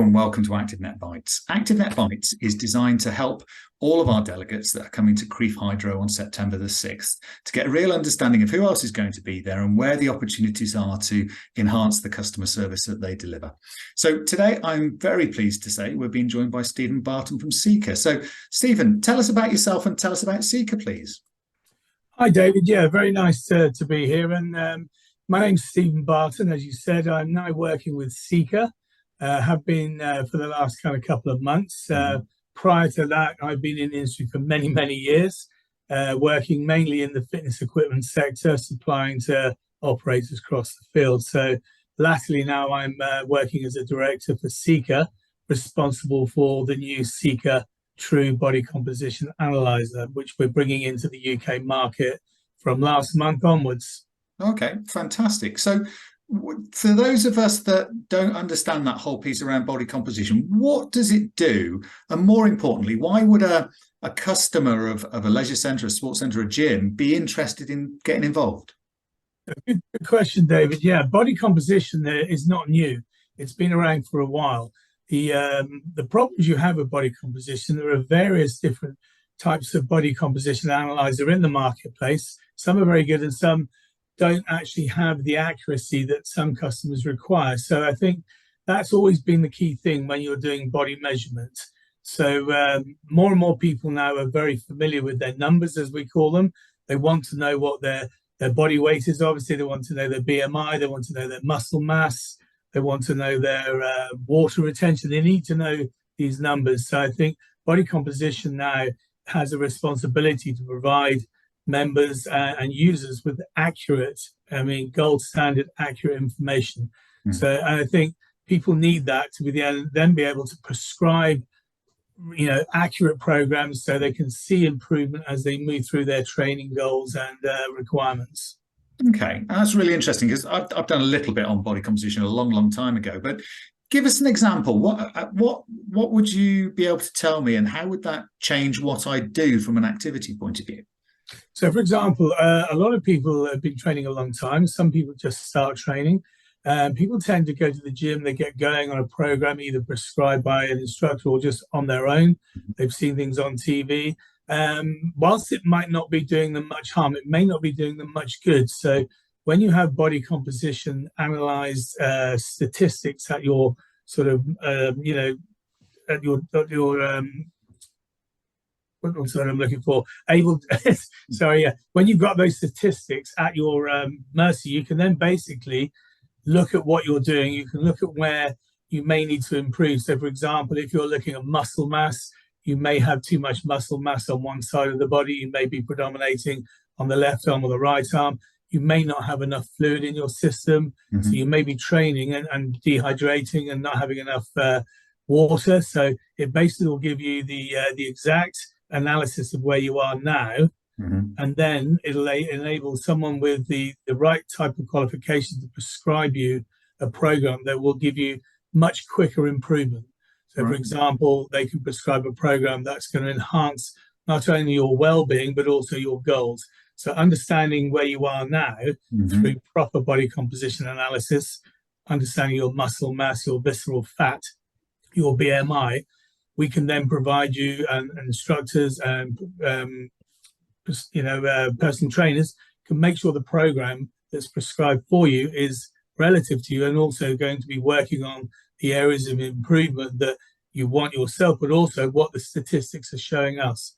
and welcome to ActiveNet Bites. ActiveNet Bites is designed to help all of our delegates that are coming to Crieff Hydro on September the 6th to get a real understanding of who else is going to be there and where the opportunities are to enhance the customer service that they deliver. So today I'm very pleased to say we're being joined by Stephen Barton from Seca. So Stephen, tell us about yourself and tell us about Seca, please. Hi David, yeah, very nice to be here. And my name's Stephen Barton. As you said, I'm now working with Seca. Have been for the last kind of couple of months. Prior to that, I've been in the industry for many years, working mainly in the fitness equipment sector, supplying to operators across the field. So latterly now I'm working as a director for Seca, responsible for the new Seca Tru body composition analyzer, which we're bringing into the UK market from last month onwards. Okay, fantastic. So for those of us that don't understand that whole piece around body composition, what does it do? And more importantly, why would a customer of a leisure centre, a sports centre, a gym be interested in getting involved? Good question, David. Yeah, body composition is not new. It's been around for a while. The problems you have with body composition, there are various different types of body composition analyzer in the marketplace. Some are very good and some don't actually have the accuracy that some customers require. So I think that's always been the key thing when you're doing body measurement. So more and more people now are very familiar with their numbers, as we call them. They want to know what their body weight is. Obviously, they want to know their BMI. They want to know their muscle mass. They want to know their water retention. They need to know these numbers. So I think body composition now has a responsibility to provide members and users with accurate, gold standard accurate information. So I think people need that to then be able to prescribe, accurate programs so they can see improvement as they move through their training goals and requirements. Okay, that's really interesting because I've done a little bit on body composition a long time ago, but give us an example. What would you be able to tell me, and how would that change what I do from an activity point of view? So, for example, a lot of people have been training a long time. Some people just start training. People tend to go to the gym. They get going on a program either prescribed by an instructor or just on their own. They've seen things on TV. Whilst it might not be doing them much harm, it may not be doing them much good. So when you have body composition analyzed statistics at your sort of, at your what's what I'm looking for? When you've got those statistics at your mercy, you can then basically look at what you're doing. You can look at where you may need to improve. So, for example, if you're looking at muscle mass, you may have too much muscle mass on one side of the body. You may be predominating on the left arm or the right arm. You may not have enough fluid in your system. So you may be training and dehydrating and not having enough water. So it basically will give you the exact analysis of where you are now. And then it'll enable someone with the right type of qualification to prescribe you a program that will give you much quicker improvement. So, for example, they can prescribe a program that's going to enhance not only your well-being, but also your goals. So understanding where you are now through proper body composition analysis, understanding your muscle mass, your visceral fat, your BMI, we can then provide you and instructors and personal trainers can make sure the program that's prescribed for you is relative to you and also going to be working on the areas of improvement that you want yourself, but also what the statistics are showing us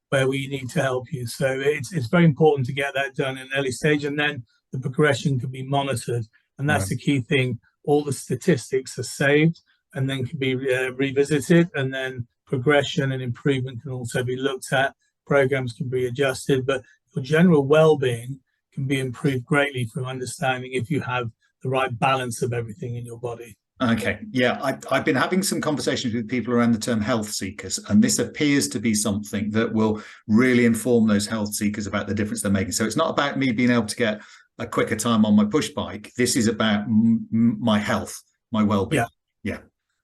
where we need to help you. So it's very important to get that done in an early stage, and then the progression can be monitored. And that's the key thing. All the statistics are saved and then can be revisited, and then progression and improvement can also be looked at. Programs can be adjusted, but your general well-being can be improved greatly from understanding if you have the right balance of everything in your body. Okay, yeah, I've been having some conversations with people around the term health seekers, and this appears to be something that will really inform those health seekers about the difference they're making. So it's not about me being able to get a quicker time on my push bike. This is about my health, my well-being. Yeah,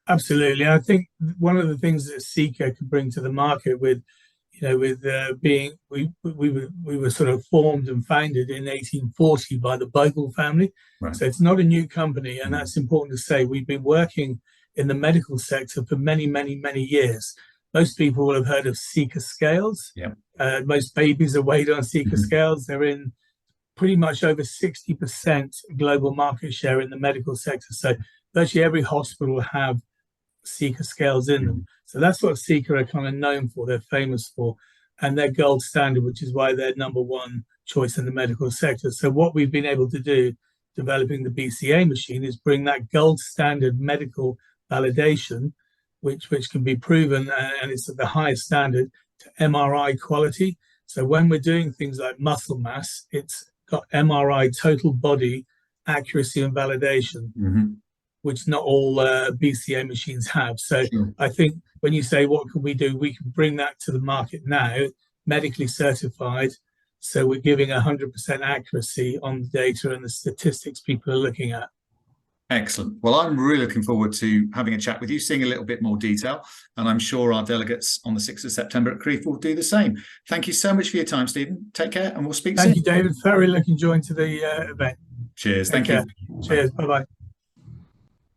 absolutely. I think one of the things that Seca can bring to the market with being we were sort of formed and founded in 1840 by the Bogle family. So it's not a new company, and that's important to say. We've been working in the medical sector for many, many, many years. Most people will have heard of Seca scales. Yeah. Most babies are weighed on Seca scales. They're in pretty much over 60% global market share in the medical sector. So virtually every hospital will have Seca scales in them. So that's what Seca are kind of known for. They're famous for, and they're gold standard, which is why they're number one choice in the medical sector. So what we've been able to do, developing the BCA machine, is bring that gold standard medical validation, which can be proven, and it's at the highest standard, to MRI quality. So when we're doing things like muscle mass, it's got MRI total body accuracy and validation, which not all BCA machines have. So I think when you say what can we do, we can bring that to the market now, medically certified. So we're giving 100% accuracy on the data and the statistics people are looking at. Excellent. Well, I'm really looking forward to having a chat with you, seeing a little bit more detail, and I'm sure our delegates on the 6th of September at Crieff will do the same. Thank you so much for your time, Stephen. Take care, and we'll speak soon. Thank you, David. Thoroughly looking forward to the event. Cheers. Thank you. Cheers. Bye-bye.